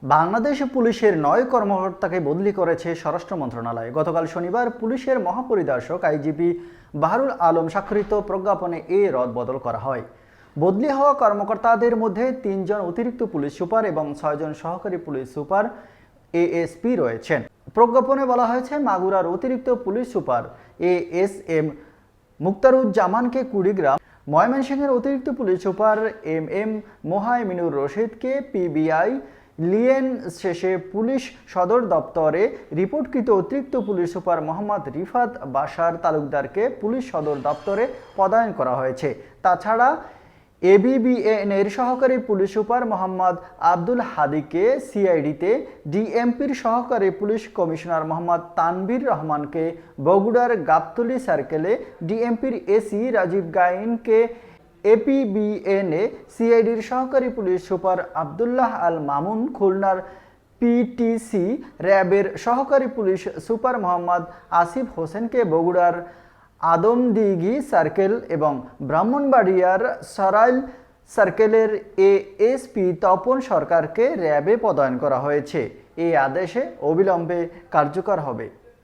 বাংলাদেশ পুলিশের ৯ কর্মকর্তাকে বদলি করেছে স্বরাষ্ট্র মন্ত্রণালয়। গতকাল শনিবার পুলিশের মহাপরিদর্শক আইজিপি বাহারুল আলম স্বাক্ষরিত প্রজ্ঞাপনে এ রদবদল করা হয়। বদলি হওয়া কর্মকর্তাদের মধ্যে ৩ জন অতিরিক্ত পুলিশ সুপার এবং ৬ জন সহকারী পুলিশ সুপার এএসপি রয়েছেন। প্রজ্ঞাপনে বলা হয়েছে, মাগুরার অতিরিক্ত পুলিশ সুপার এএসএম মুক্তারুজ্জামানকে কুড়িগ্রাম, ময়মনসিংহের অতিরিক্ত পুলিশ সুপার এমএম মোহাইমিনুর রশিদকে পিবিআই লিয়েন শেষে পুলিশ সদর দপ্তরে রিপোর্টকৃত অতিরিক্ত পুলিশ সুপার মোহাম্মদ রিফাত বাশার তালুকদারকে পুলিশ সদর দপ্তরে পদায়ন করা হয়েছে। তাছাড়া এবিবিএনের সহকারী পুলিশ সুপার মোহাম্মদ আব্দুল হাদিকে সিআইডিতে, ডিএমপির সহকারী পুলিশ কমিশনার মোহাম্মদ তানভীর রহমানকে বগুড়ার গাবতলী সার্কেলে, ডিএমপির এসি রাজীব গাইনকে এপিবিএনে, সিআইডির সহকারী পুলিশ সুপার আবদুল্লাহ আল মামুন খুলনার পিটিসি, র্যাবের সহকারী পুলিশ সুপার মোহাম্মদ আসিফ হোসেনকে বগুড়ার আদমদিঘি সার্কেল এবং ব্রাহ্মণবাড়িয়ার সরাইল সার্কেলের এএসপি তপন সরকারকে র্যাবে পদায়ন করা হয়েছে। এই আদেশে অবিলম্বে কার্যকর হবে।